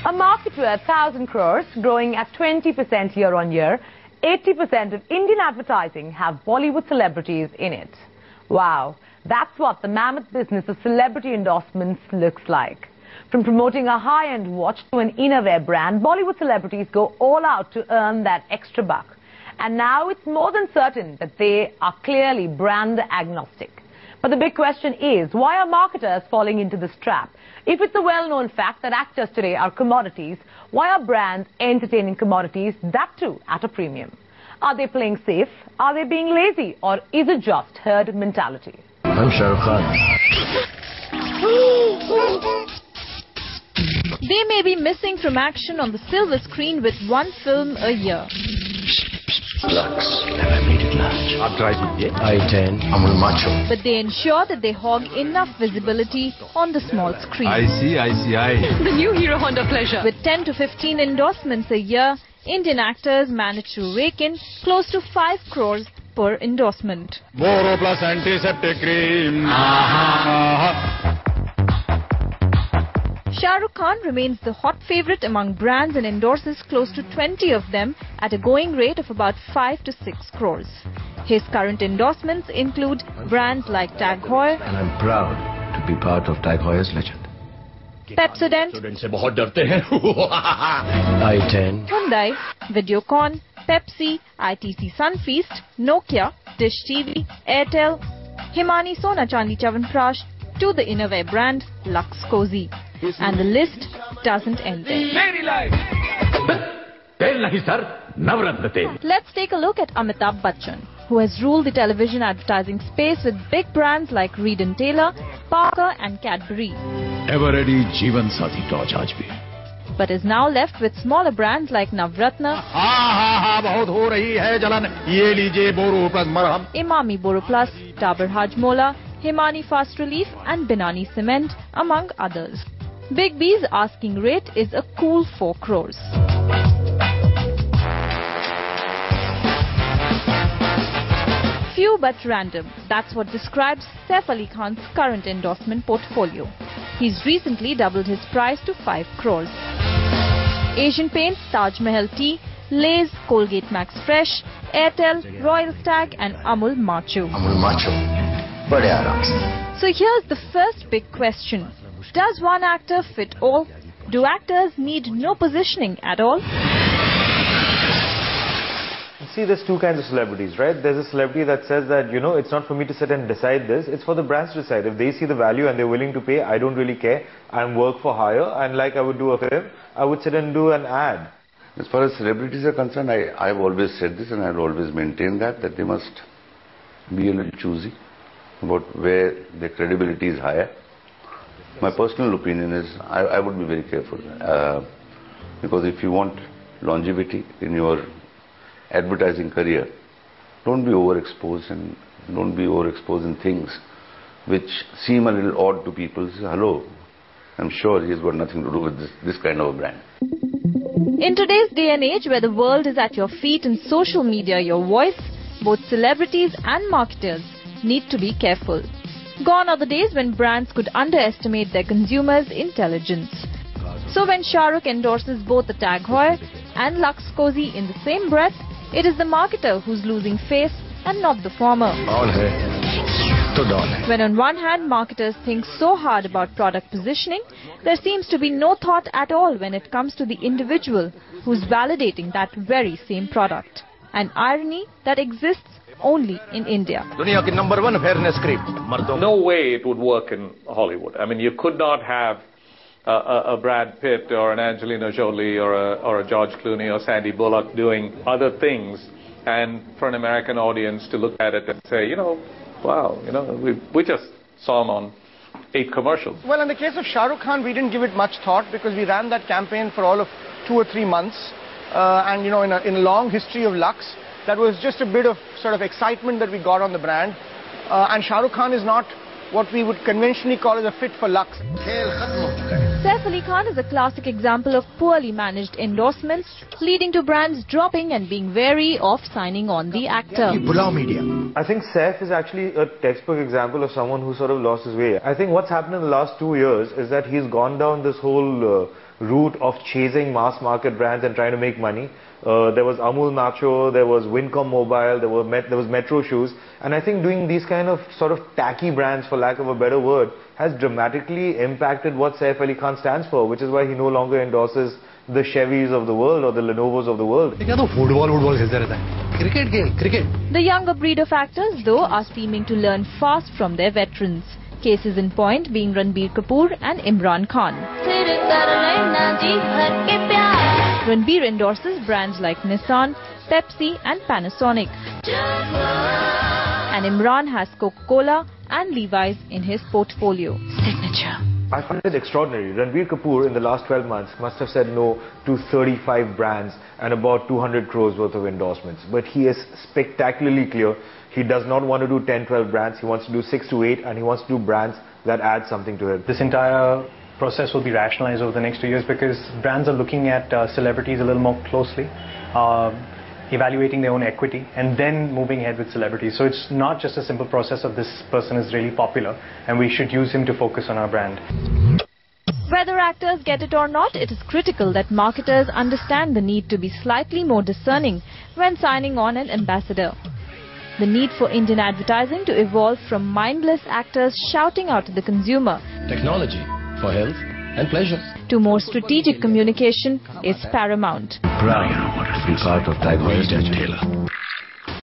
A market worth 1,000 crores, growing at 20% year-on-year, 80% of Indian advertising have Bollywood celebrities in it. Wow, that's what the mammoth business of celebrity endorsements looks like. From promoting a high-end watch to an innerwear brand, Bollywood celebrities go all out to earn that extra buck. And now it's more than certain that they are clearly brand agnostic. But the big question is, why are marketers falling into this trap? If it's a well-known fact that actors today are commodities, why are brands entertaining commodities, that too at a premium? Are they playing safe? Are they being lazy? Or is it just herd mentality? I'm Shah Rukh Khan. They may be missing from action on the silver screen with one film a year. Lux. Never made it large. I-10. I'm macho. But they ensure that they hog enough visibility on the small screen. I see. The new Hero Honda Pleasure. With 10 to 15 endorsements a year, Indian actors manage to rake in close to 5 crores per endorsement. Boro plus antiseptic cream. Shah Rukh Khan remains the hot favorite among brands and endorses close to 20 of them at a going rate of about 5 to 6 crores. His current endorsements include brands like Tag Heuer, And I'm proud to be part of Tag Heuer's legend. Pepsodent, I-10. Hyundai, Videocon, Pepsi, ITC Sunfeast, Nokia, Dish TV, Airtel, Himani Sona Chandi Chyawanprash, to the innerwear brand Lux Cozy. And the list doesn't end there. Let's take a look at Amitabh Bachchan, who has ruled the television advertising space with big brands like Reed & Taylor, Parker and Cadbury. Ever ready Jeevan Sathi torch aaj bhi. But is now left with smaller brands like Navratna, Imami Boro Plus, Dabur Hajmola, Himani Fast Relief and Binani Cement, among others. Big B's asking rate is a cool 4 crores. Few but random. That's what describes Saif Ali Khan's current endorsement portfolio. He's recently doubled his price to 5 crores. Asian Paints, Taj Mahal Tea, Lay's, Colgate Max Fresh, Airtel, Royal Stag and Amul Macho. So here's the first big question. Does one actor fit all? Do actors need no positioning at all? See, there's two kinds of celebrities, right? There's a celebrity that says that, you know, it's not for me to sit and decide this. It's for the brands to decide. If they see the value and they're willing to pay, I don't really care. I'm work for hire. And like I would do a film, I would sit and do an ad. As far as celebrities are concerned, I've always said this and I'll always maintain that they must be a little choosy about where their credibility is higher. My personal opinion is I would be very careful because if you want longevity in your advertising career, don't be overexposed and don't be overexposed in things which seem a little odd to people. Say, hello, I'm sure he's got nothing to do with this kind of a brand. In today's day and age where the world is at your feet and social media your voice, both celebrities and marketers need to be careful. Gone are the days when brands could underestimate their consumers' intelligence. So when Shah Rukh endorses both the Tag Heuer and Lux Cozy in the same breath, it is the marketer who's losing face and not the former. When on one hand marketers think so hard about product positioning, there seems to be no thought at all when it comes to the individual who's validating that very same product. An irony that exists only in India. No way it would work in Hollywood. I mean, you could not have a Brad Pitt or an Angelina Jolie or a George Clooney or Sandy Bullock doing other things and for an American audience to look at it and say, you know, wow, you know, we just saw him on 8 commercials. Well, in the case of Shah Rukh Khan, we didn't give it much thought because we ran that campaign for all of 2 or 3 months. And, you know, in a long history of Lux, that was just a bit of sort of excitement that we got on the brand. And Shah Rukh Khan is not what we would conventionally call as a fit for Lux. Saif Ali Khan is a classic example of poorly managed endorsements, leading to brands dropping and being wary of signing on the actor. I think Saif is actually a textbook example of someone who sort of lost his way. I think what's happened in the last 2 years is that he's gone down this whole route of chasing mass market brands and trying to make money. There was Amul Nacho, there was Wincom Mobile, there was Metro Shoes, and I think doing these kind of sort of tacky brands, for lack of a better word, has dramatically impacted what Saif Ali Khan stands for, which is why he no longer endorses the Chevys of the world or the Lenovos of the world. The younger breed of actors, though, are seeming to learn fast from their veterans. Cases in point being Ranbir Kapoor and Imran Khan. Ranbir endorses brands like Nissan, Pepsi and Panasonic. And Imran has Coca-Cola and Levi's in his portfolio. Signature. I find it extraordinary. Ranbir Kapoor in the last 12 months must have said no to 35 brands and about 200 crores worth of endorsements. But he is spectacularly clear. He does not want to do 10, 12 brands. He wants to do 6 to 8, and he wants to do brands that add something to it. This entire process will be rationalized over the next 2 years because brands are looking at celebrities a little more closely, evaluating their own equity and then moving ahead with celebrities. So it's not just a simple process of this person is really popular and we should use him to focus on our brand. Whether actors get it or not, it is critical that marketers understand the need to be slightly more discerning when signing on an ambassador. The need for Indian advertising to evolve from mindless actors shouting out to the consumer Technology for health and pleasure. to more strategic communication is paramount. Proud to be part of Tiger Taylor.